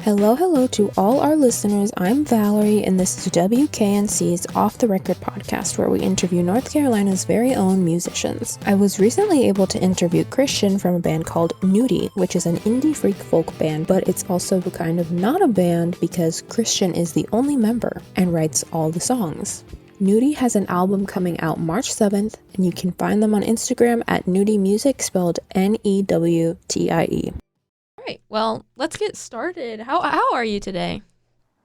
Hello to all our listeners. I'm Valerie, and this is WKNC's Off the Record podcast, where we interview North Carolina's very own musicians. I was recently able to interview Christian from a band called Newtie, which is an indie freak folk band, but it's also kind of not a band because Christian is the only member and writes all the songs. Newtie has an album coming out March 7th, and you can find them on Instagram at Newtie Music, spelled Newtie. All right, well, let's get started. How are you today?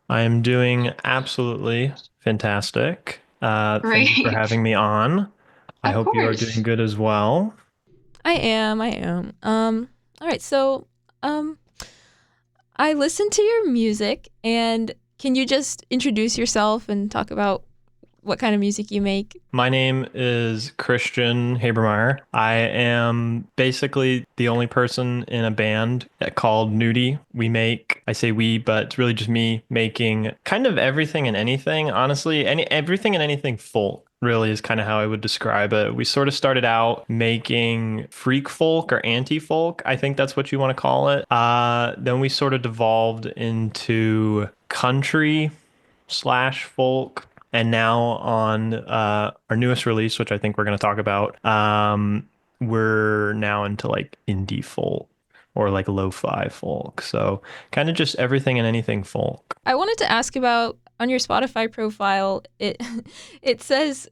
I am doing absolutely fantastic. Thank you for having me on. I hope you are doing good as well. I am. All right, so I listened to your music, and can you just introduce yourself and talk about what kind of music you make? My name is Christian Habermeyer. I am basically the only person in a band called Newtie. I say we, but it's really just me making kind of everything and anything, honestly. Everything and anything folk really is kind of how I would describe it. We sort of started out making freak folk or anti-folk. I think that's what you want to call it. Then we sort of devolved into country/folk. And now on our newest release, which I think we're going to talk about, we're now into like indie folk or like lo-fi folk. So kind of just everything and anything folk. I wanted to ask about on your Spotify profile, it says,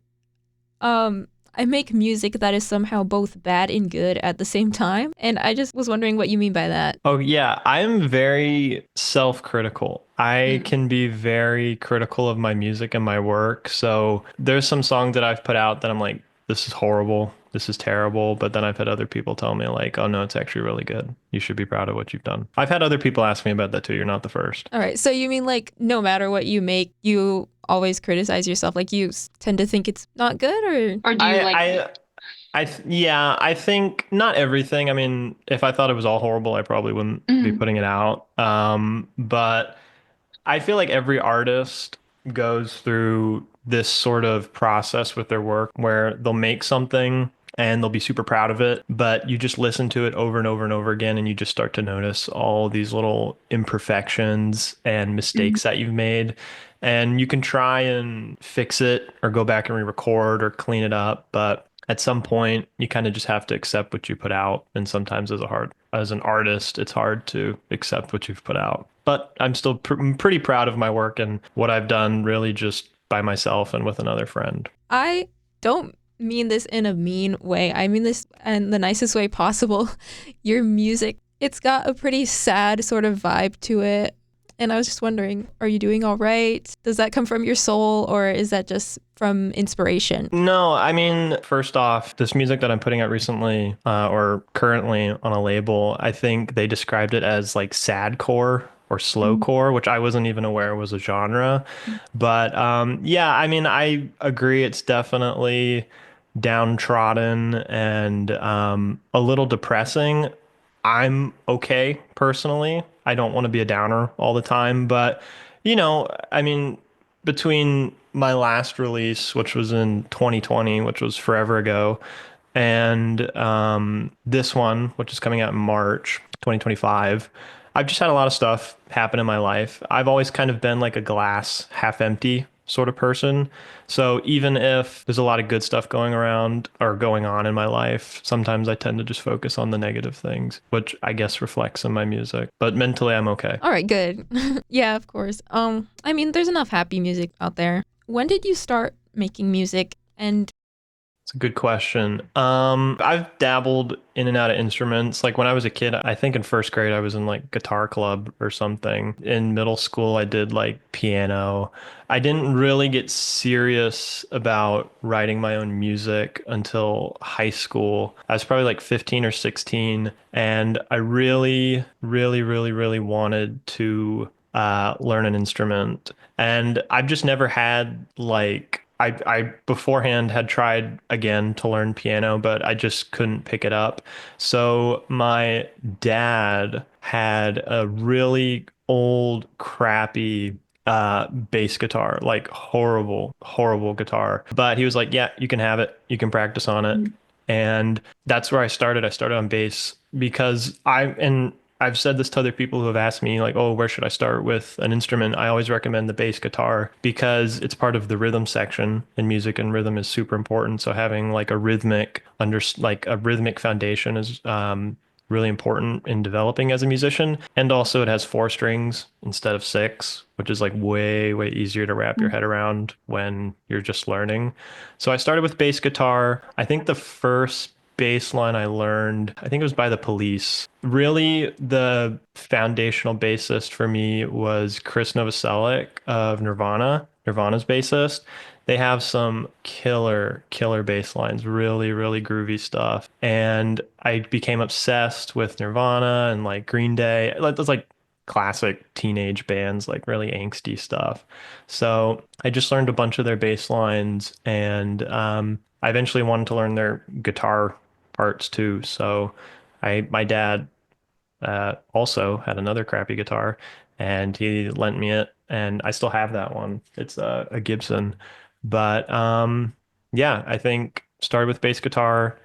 I make music that is somehow both bad and good at the same time. And I just was wondering what you mean by that. Oh, yeah. I'm very self-critical. I can be very critical of my music and my work. So there's some songs that I've put out that I'm like, this is horrible. This is terrible. But then I've had other people tell me like, oh, no, it's actually really good. You should be proud of what you've done. I've had other people ask me about that too. You're not the first. All right. So you mean like no matter what you make, you always criticize yourself? Like you tend to think it's not good or do you I think not everything. I mean, if I thought it was all horrible, I probably wouldn't be putting it out. But I feel like every artist goes through this sort of process with their work where they'll make something and they'll be super proud of it, but you just listen to it over and over and over again, and you just start to notice all these little imperfections and mistakes that you've made. And you can try and fix it or go back and re-record or clean it up, but at some point you kind of just have to accept what you put out. And sometimes as an artist, it's hard to accept what you've put out. But I'm still pretty proud of my work and what I've done really just by myself and with another friend. I don't mean this in a mean way. I mean this in the nicest way possible. Your music, it's got a pretty sad sort of vibe to it. And I was just wondering, are you doing all right? Does that come from your soul, or is that just from inspiration? No, I mean, first off, this music that I'm putting out recently or currently on a label, I think they described it as like sadcore or slowcore, which I wasn't even aware was a genre. But yeah, I mean, I agree. It's definitely downtrodden and a little depressing. I'm okay personally. I don't want to be a downer all the time, but I mean, between my last release, which was in 2020, which was forever ago, and this one, which is coming out in March 2025, I've just had a lot of stuff happen in my life. I've always kind of been like a glass half empty sort of person. So even if there's a lot of good stuff going around or going on in my life, sometimes I tend to just focus on the negative things, which I guess reflects in my music. But mentally, I'm okay. All right, good. Yeah, of course. I mean, there's enough happy music out there. When did you start making music? And it's a good question. I've dabbled in and out of instruments. Like when I was a kid, I think in first grade, I was in like guitar club or something. In middle school, I did like piano. I didn't really get serious about writing my own music until high school. I was probably like 15 or 16. And I really, really, really, really wanted to learn an instrument. And I've just never had like, I beforehand had tried again to learn piano, but I just couldn't pick it up. So my dad had a really old, crappy bass guitar, like horrible, horrible guitar. But he was like, yeah, you can have it. You can practice on it. And that's where I started. I started on bass because and I've said this to other people who have asked me, like, oh, where should I start with an instrument? I always recommend the bass guitar because it's part of the rhythm section in music, and rhythm is super important. So having like a rhythmic foundation is really important in developing as a musician. And also, it has four strings instead of six, which is like way, way easier to wrap your head around when you're just learning. So I started with bass guitar. I think the first bass line I learned, I think it was by the Police. Really, the foundational bassist for me was Chris Novoselic of Nirvana, Nirvana's bassist. They have some killer bass lines, really, really groovy stuff. And I became obsessed with Nirvana and like Green Day. Those like classic teenage bands, like really angsty stuff. So I just learned a bunch of their bass lines, and I eventually wanted to learn their guitar parts too. So my dad also had another crappy guitar, and he lent me it, and I still have that one. It's a Gibson. But yeah, I think started with bass guitar,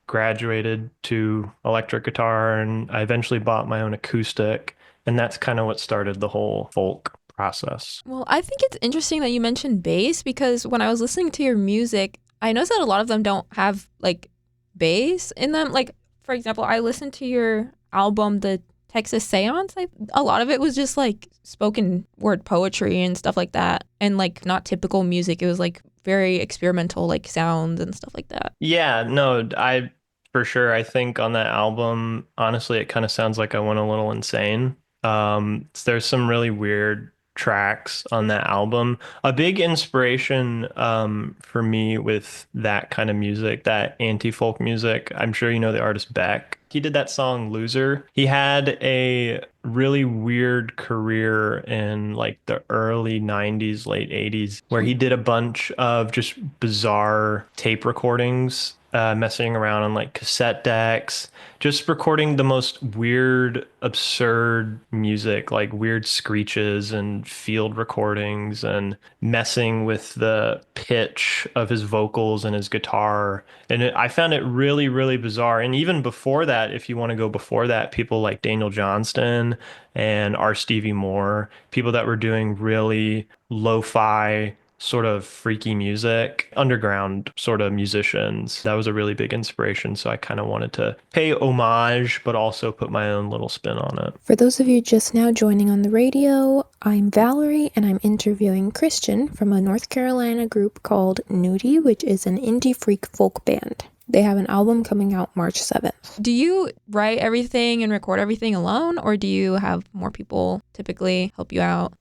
graduated to electric guitar, and I eventually bought my own acoustic, and that's kind of what started the whole folk process. Well, I think it's interesting that you mentioned bass because when I was listening to your music, I noticed that a lot of them don't have like bass in them. Like, for example, I listened to your album, The Texas Seance. A lot of it was just like spoken word poetry and stuff like that, and like not typical music. It was like very experimental, like sounds and stuff like that. Yeah, no, I for sure. I think on that album, honestly, it kind of sounds like I went a little insane. There's some really weird tracks on that album. A big inspiration for me with that kind of music, that anti-folk music. I'm sure you know the artist Beck. He did that song Loser. He had a really weird career in like the early 90s, late 80s, where he did a bunch of just bizarre tape recordings, messing around on like cassette decks, just recording the most weird, absurd music, like weird screeches and field recordings, and messing with the pitch of his vocals and his guitar. And I found it really, really bizarre. And even before that, if you want to go before that, people like Daniel Johnston and R. Stevie Moore, people that were doing really lo-fi sort of freaky music, underground sort of musicians. That was a really big inspiration. So I kind of wanted to pay homage, but also put my own little spin on it. For those of you just now joining on the radio, I'm Valerie, and I'm interviewing Christian from a North Carolina group called Newtie, which is an indie freak folk band. They have an album coming out March 7th. Do you write everything and record everything alone, or do you have more people typically help you out?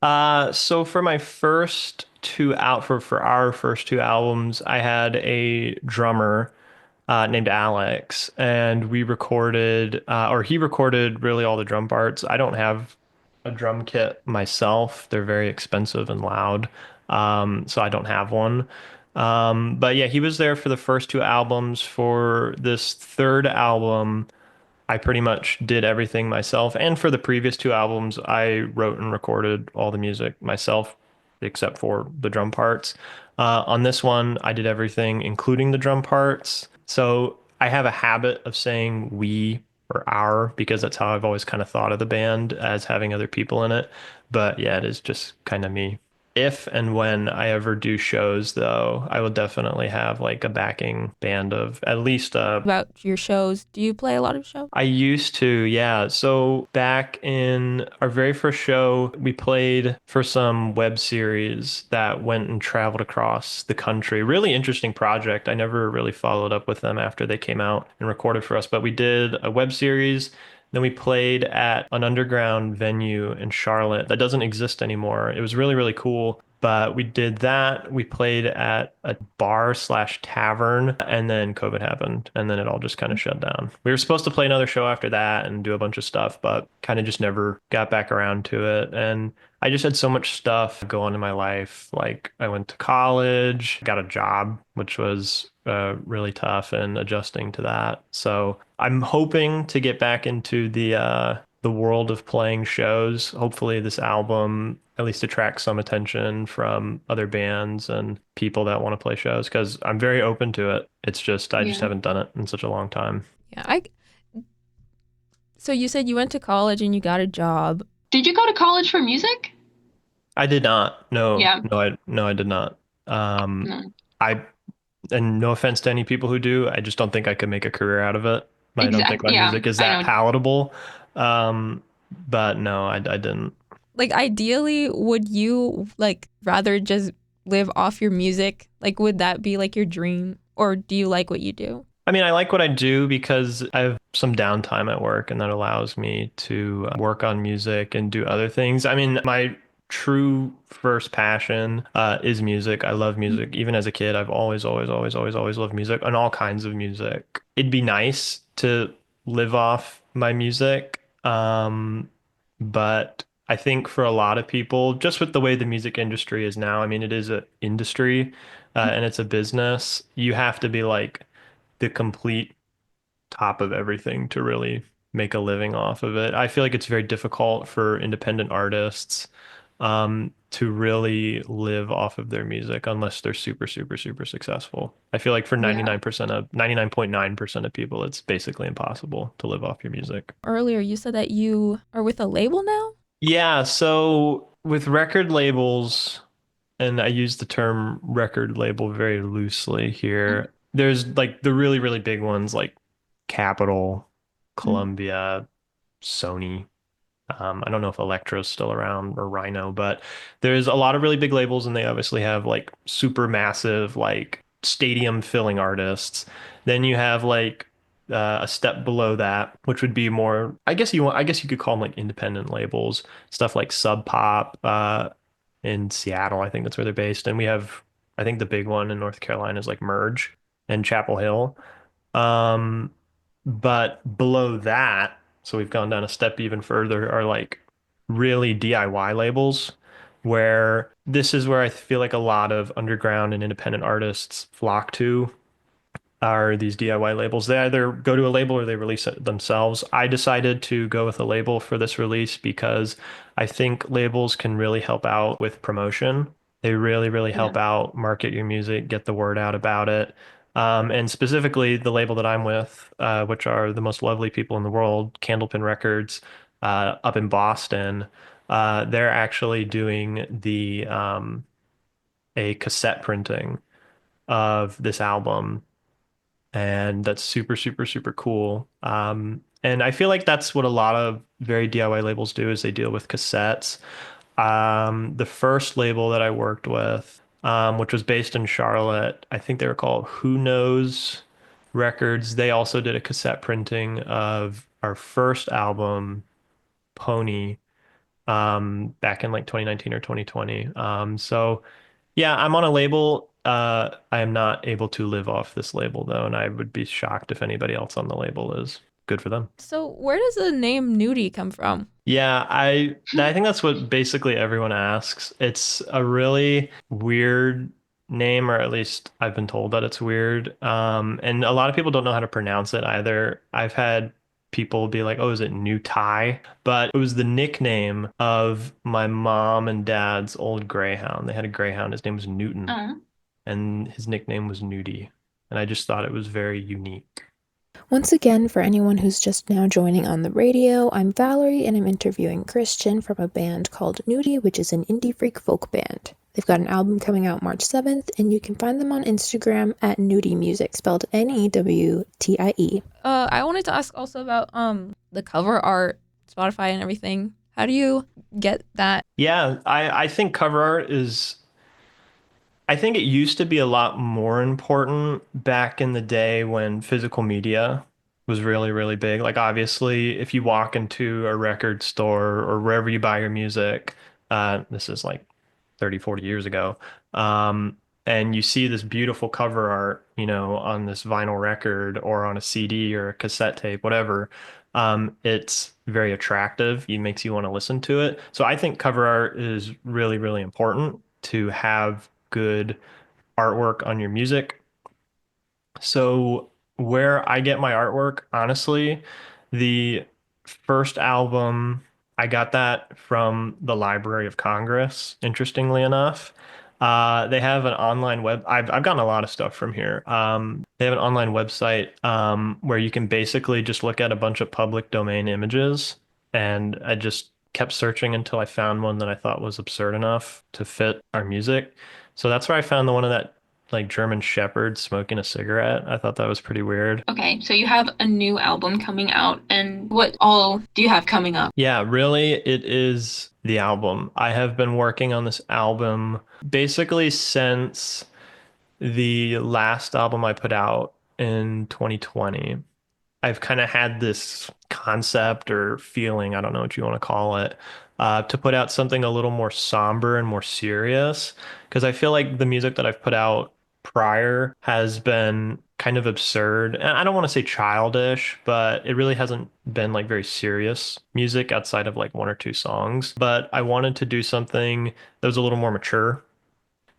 So for my first two out for our first two albums, I had a drummer named Alex, and we recorded, or he recorded really all the drum parts. I don't have a drum kit myself. They're very expensive and loud, so I don't have one. But yeah, he was there for the first two albums. For this third album, I pretty much did everything myself. And for the previous two albums, I wrote and recorded all the music myself, except for the drum parts. On this one, I did everything, including the drum parts. So I have a habit of saying we or our because that's how I've always kind of thought of the band, as having other people in it. But yeah, it is just kind of me. If and when I ever do shows, though, I will definitely have like a backing band of at least About your shows, do you play a lot of shows? I used to, yeah. So back in our very first show, we played for some web series that went and traveled across the country. Really interesting project. I never really followed up with them after they came out and recorded for us, but we did a web series. Then we played at an underground venue in Charlotte that doesn't exist anymore. It was really, really cool. But we did that. We played at a bar slash tavern, and then COVID happened, and then it all just kind of shut down. We were supposed to play another show after that and do a bunch of stuff, but kind of just never got back around to it. And I just had so much stuff go on in my life. Like I went to college, got a job, which was really tough and adjusting to that. So I'm hoping to get back into the world of playing shows. Hopefully this album at least attracts some attention from other bands and people that want to play shows, because I'm very open to it. It's just I just haven't done it in such a long time. Yeah, I So you said you went to college and you got a job. Did you go to college for music? I did not. No, Yeah. no, I did not. Um, No. I and no offense to any people who do, I just don't think I could make a career out of it. I don't think my Exactly. Yeah, music is I that know. palatable. Um, but no, I didn't. Like ideally, would you like rather just live off your music? Like would that be like your dream or do you like what you do? I mean, I like what I do because I have some downtime at work and that allows me to work on music and do other things. I mean, my true first passion is music. I love music. Even as a kid, I've always loved music and all kinds of music. It'd be nice to live off my music. But I think for a lot of people, just with the way the music industry is now, I mean, it is an industry and it's a business. You have to be like, the complete top of everything to really make a living off of it. I feel like it's very difficult for independent artists to really live off of their music unless they're super successful. I feel like for Yeah. 99.9% of people, it's basically impossible to live off your music. Earlier you said that you are with a label now? Yeah, so with record labels, and I use the term record label very loosely Mhm. here. There's like the really big ones like Capitol, Mhm. Columbia, Sony. I don't know if Elektra's still around or Rhino, but there's a lot of really big labels, and they obviously have like super massive, like stadium filling artists. Then you have like a step below that, which would be more, I guess you could call them like independent labels, stuff like Sub Pop, in Seattle. I think that's where they're based. And we have, I think the big one in North Carolina is like Merge and Chapel Hill. Um, but below that, so we've gone down a step even further, are like really DIY labels, where this is where I feel like a lot of underground and independent artists flock to are these DIY labels. They either go to a label or they release it themselves. I decided to go with a label for this release because I think labels can really help out with promotion. They really Yeah. help out market your music, get the word out about it. And specifically, the label that I'm with, which are the most lovely people in the world, Candlepin Records, up in Boston, they're actually doing the a cassette printing of this album, and that's super cool. And I feel like that's what a lot of very DIY labels do is they deal with cassettes. The first label that I worked with, which was based in Charlotte, I think they were called Who Knows Records. They also did a cassette printing of our first album, Pony, back in like 2019 or 2020. So yeah, I'm on a label. I am not able to live off this label though, and I would be shocked if anybody else on the label is. Good for them. So where does the name nudie come from? Yeah, I think that's what basically everyone asks. It's a really weird name, or at least I've been told that it's weird. And a lot of people don't know how to pronounce it either. I've had people be like, "Oh, is it newtie?" But it was the nickname of my mom and dad's old greyhound. They had a greyhound. His name was Newton, Uh, and his nickname was Nudie. And I just thought it was very unique. Once again, for anyone who's just now joining on the radio, I'm Valerie and I'm interviewing Christian from a band called Newtie, which is an indie freak folk band. They've got an album coming out March 7th, and you can find them on Instagram at Newtie Music, spelled Newtie. I wanted to ask also about the cover art, Spotify and everything. How do you get that? Yeah, I think cover art is I think it used to be a lot more important back in the day when physical media was really big. Like obviously, if you walk into a record store or wherever you buy your music, this is like 30, 40 years ago, and you see this beautiful cover art, on this vinyl record or on a CD or a cassette tape, whatever, it's very attractive. It makes you want to listen to it. So I think cover art is really important to have good artwork on your music. So where I get my artwork, honestly, the first album, I got that from the Library of Congress, interestingly enough. They have an online I've gotten a lot of stuff from here. They have an online website where you can basically just look at a bunch of public domain images, and I just kept searching until I found one that I thought was absurd enough to fit our music. So that's where I found the one of that like German Shepherd smoking a cigarette. I thought that was pretty weird. Okay, so you have a new album coming out, and what all do you have coming up? Yeah, really, it is the album. I have been working on this album basically since the last album I put out in 2020. I've kind of had this concept or feeling, I don't know what you want to call it, to put out something a little more somber and more serious. Because I feel like the music that I've put out prior has been kind of absurd. And I don't want to say childish, but it really hasn't been like very serious music outside of like one or two songs. But I wanted to do something that was a little more mature.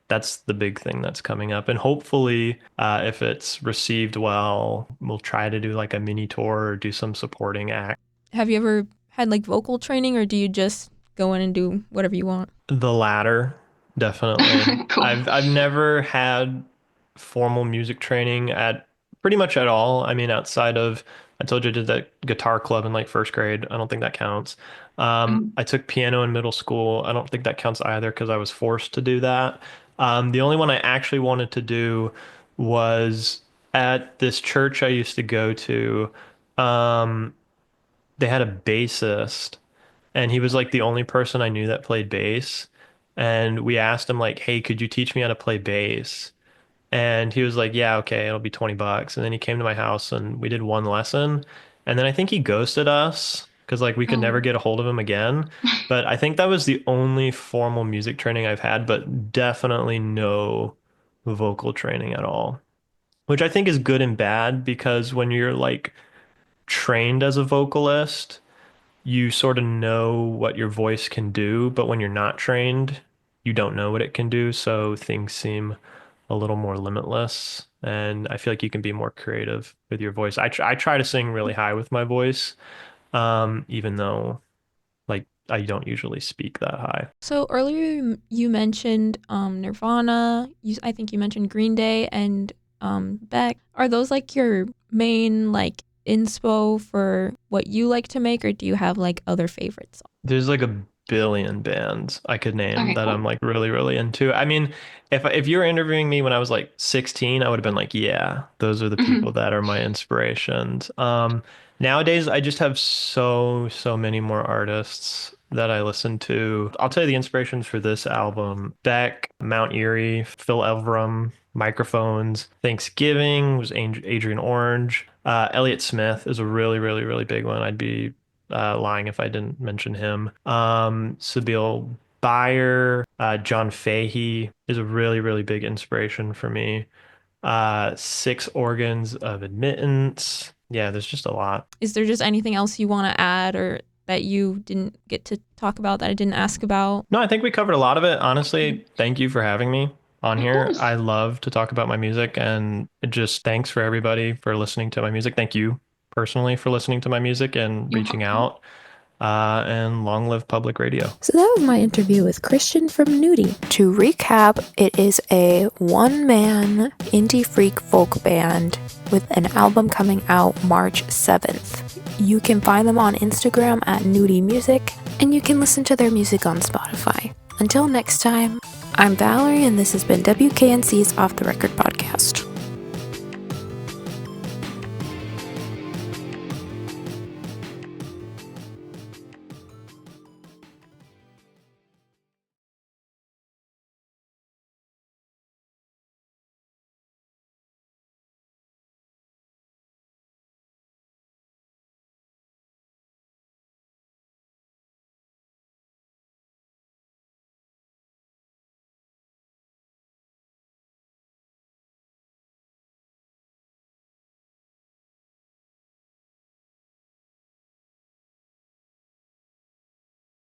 That's the big thing that's coming up. And hopefully, if it's received well, we'll try to do like a mini tour or do some supporting act. Have you ever had like vocal training, or do you just go in and do whatever you want? The latter, definitely. Cool. I've never had formal music training at pretty much at all. I mean, outside of I told you I did that guitar club in like first grade. I don't think that counts. I took piano in middle school. I don't think that counts either because I was forced to do that. The only one I actually wanted to do was at this church I used to go to. Um, they had a bassist, and he was like the only person I knew that played bass. And we asked him like, "Hey, could you teach me how to play bass?" And he was like, "Yeah, okay, it'll be $20." And then he came to my house and we did one lesson. And then I think he ghosted us because like we could never get a hold of him again. But I think that was the only formal music training I've had, but definitely no vocal training at all. Which I think is good and bad because when you're like trained as a vocalist, you sort of know what your voice can do, but when you're not trained, you don't know what it can do, so things seem a little more limitless. And I feel like you can be more creative with your voice. I try to sing really high with my voice, even though like I don't usually speak that high. So earlier you mentioned Nirvana. I think you mentioned Green Day and Beck. Are those like your main like inspo for what you like to make, or do you have like other favorites? There's like a billion bands I could name Okay, that cool. I'm like really, really into. I mean, if you were interviewing me when I was like 16, I would have been like, yeah, those are the people that are my inspirations. Nowadays, I just have so many more artists that I listen to. I'll tell you the inspirations for this album: Beck, Mount Erie, Phil Elverum, Microphones, Thanksgiving was Adrian Orange. Elliott Smith is a really, really, really big one. I'd be lying if I didn't mention him. Sabine Bayer, John Fahey is a really, really big inspiration for me. Six Organs of Admittance. Yeah, there's just a lot. Is there just anything else you want to add, or that you didn't get to talk about that I didn't ask about? No, I think we covered a lot of it. Honestly, thank you for having me on Of here. course. I love to talk about my music, and just thanks for everybody for listening to my music. Thank you personally for listening to my music and You're reaching welcome. out. And long live public radio. So that was my interview with Christian from Newtie. To recap, it is a one-man indie freak folk band with an album coming out March 7th. You can find them on Instagram at Newtie Music, and you can listen to their music on Spotify. Until next time, I'm Valerie, and this has been WKNC's Off the Record podcast.